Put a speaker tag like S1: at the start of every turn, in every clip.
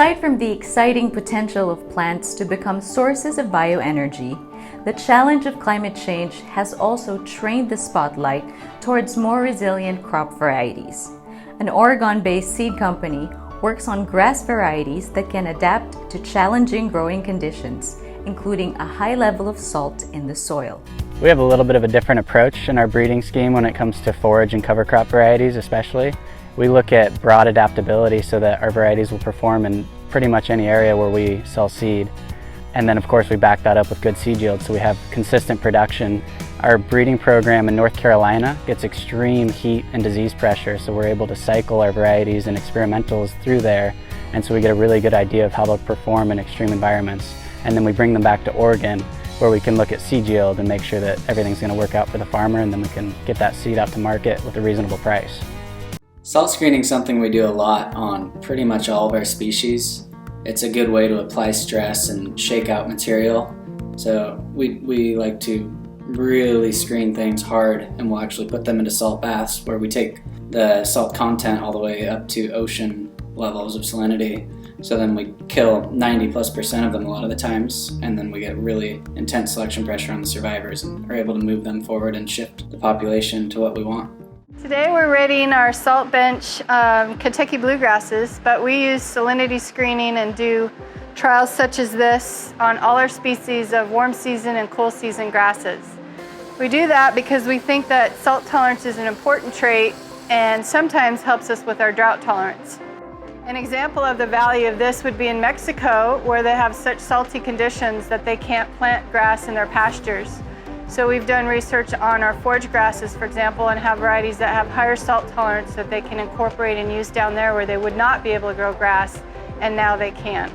S1: Aside from the exciting potential of plants to become sources of bioenergy, the challenge of climate change has also trained the spotlight towards more resilient crop varieties. An Oregon-based seed company works on grass varieties that can adapt to challenging growing conditions, including a high level of salt in the soil.
S2: We have a little bit of a different approach in our breeding scheme when it comes to forage and cover crop varieties especially. We look at broad adaptability so that our varieties will perform in pretty much any area where we sell seed. And then of course we back that up with good seed yield so we have consistent production. Our breeding program in North Carolina gets extreme heat and disease pressure, so we're able to cycle our varieties and experimentals through there, and so we get a really good idea of how they'll perform in extreme environments. And then we bring them back to Oregon where we can look at seed yield and make sure that everything's going to work out for the farmer, and then we can get that seed out to market with a reasonable price.
S3: Salt screening is something we do a lot on pretty much all of our species. It's a good way to apply stress and shake out material. So we like to really screen things hard, and we'll actually put them into salt baths where we take the salt content all the way up to ocean levels of salinity. So then we kill 90+% of them a lot of the times, and then we get really intense selection pressure on the survivors and are able to move them forward and shift the population to what we want.
S4: Today we're readying our salt bench Kentucky bluegrasses, but we use salinity screening and do trials such as this on all our species of warm season and cool season grasses. We do that because we think that salt tolerance is an important trait and sometimes helps us with our drought tolerance. An example of the value of this would be in Mexico, where they have such salty conditions that they can't plant grass in their pastures. So we've done research on our forage grasses, for example, and have varieties that have higher salt tolerance that they can incorporate and use down there where they would not be able to grow grass, and now they can.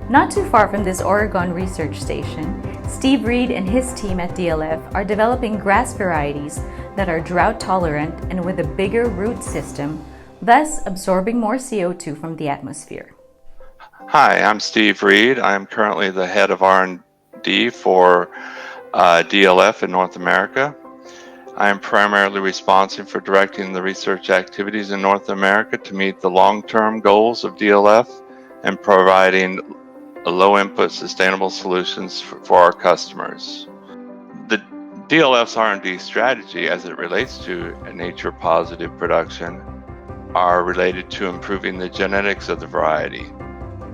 S1: Not too far from this Oregon research station, Steve Reed and his team at DLF are developing grass varieties that are drought tolerant and with a bigger root system, thus absorbing more CO2 from the atmosphere.
S5: Hi, I'm Steve Reed. I am currently the head of R&D for DLF in North America. I am primarily responsible for directing the research activities in North America to meet the long-term goals of DLF and providing low-input sustainable solutions for our customers. The DLF's R&D strategy as it relates to nature-positive production are related to improving the genetics of the variety.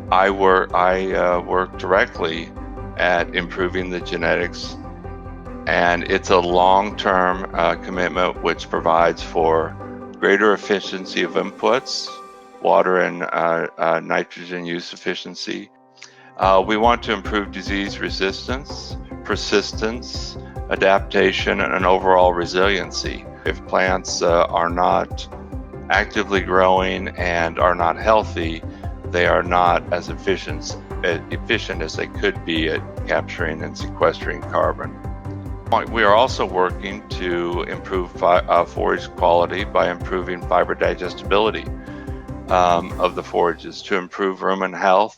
S5: I work directly at improving the genetics, and it's a long-term commitment which provides for greater efficiency of inputs, water and nitrogen use efficiency. We want to improve disease resistance, persistence, adaptation, and overall resiliency. If plants are not actively growing and are not healthy, they are not as efficient as they could be at capturing and sequestering carbon. We are also working to improve forage quality by improving fiber digestibility of the forages to improve rumen health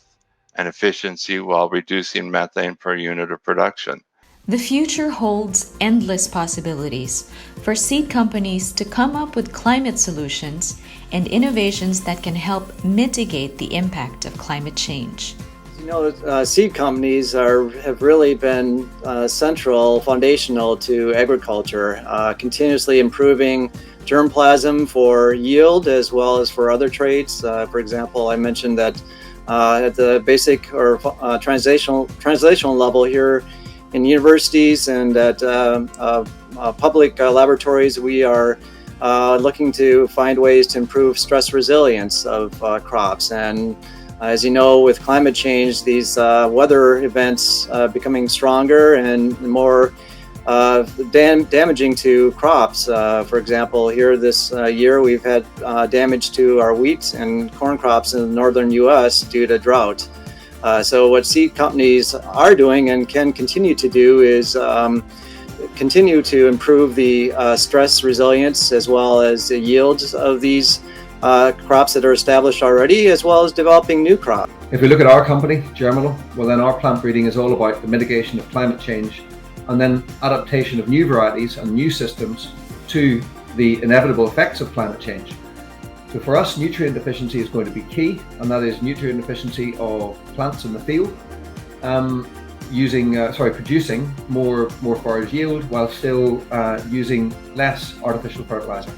S5: and efficiency while reducing methane per unit of production.
S1: The future holds endless possibilities for seed companies to come up with climate solutions and innovations that can help mitigate the impact of climate change.
S6: You know, seed companies have really been foundational to agriculture, continuously improving germplasm for yield as well as for other traits. For example, I mentioned that at the basic or translational level here in universities and at public laboratories, we are looking to find ways to improve stress resilience of crops. And as you know, with climate change, these weather events becoming stronger and more damaging to crops. For example, here this year we've had damage to our wheat and corn crops in the northern U.S. due to drought. So what seed companies are doing and can continue to do is continue to improve the stress resilience as well as the yields of these crops that are established already, as well as developing new crops.
S7: If we look at our company, Germinal, well then our plant breeding is all about the mitigation of climate change and then adaptation of new varieties and new systems to the inevitable effects of climate change. So for us, nutrient efficiency is going to be key, and that is nutrient efficiency of plants in the field, producing more forage yield while still using less artificial fertilizer.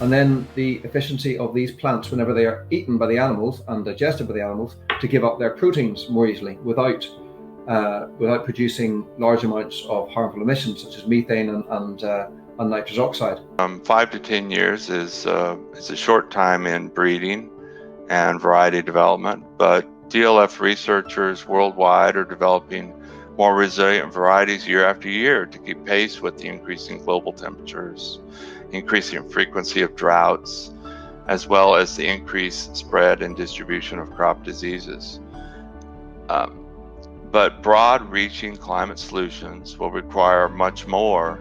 S7: And then the efficiency of these plants whenever they are eaten by the animals and digested by the animals to give up their proteins more easily without producing large amounts of harmful emissions such as methane and nitrous oxide.
S5: 5 to 10 years is a short time in breeding and variety development, but DLF researchers worldwide are developing more resilient varieties year after year to keep pace with the increasing global temperatures, increasing frequency of droughts, as well as the increased spread and distribution of crop diseases. But broad-reaching climate solutions will require much more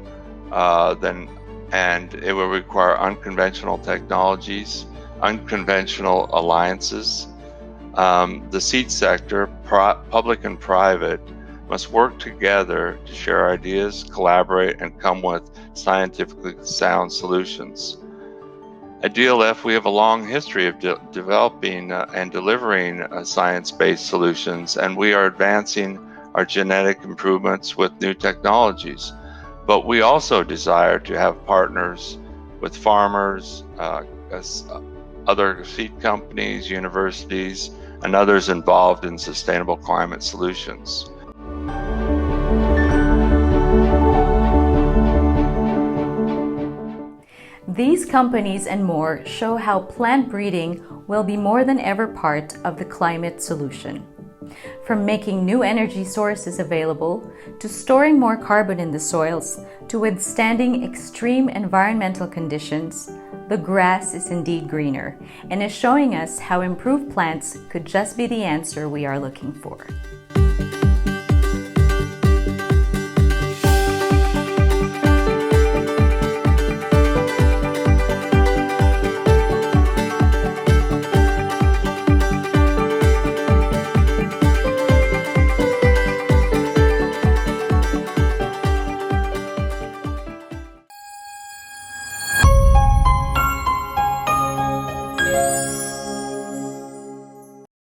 S5: and it will require unconventional technologies, unconventional alliances. The seed sector, public and private, must work together to share ideas, collaborate, and come with scientifically sound solutions. At DLF, we have a long history of developing and delivering science-based solutions, and we are advancing our genetic improvements with new technologies. But we also desire to have partners with farmers, other seed companies, universities, and others involved in sustainable climate solutions.
S1: These companies and more show how plant breeding will be more than ever part of the climate solution. From making new energy sources available, to storing more carbon in the soils, to withstanding extreme environmental conditions, the grass is indeed greener and is showing us how improved plants could just be the answer we are looking for.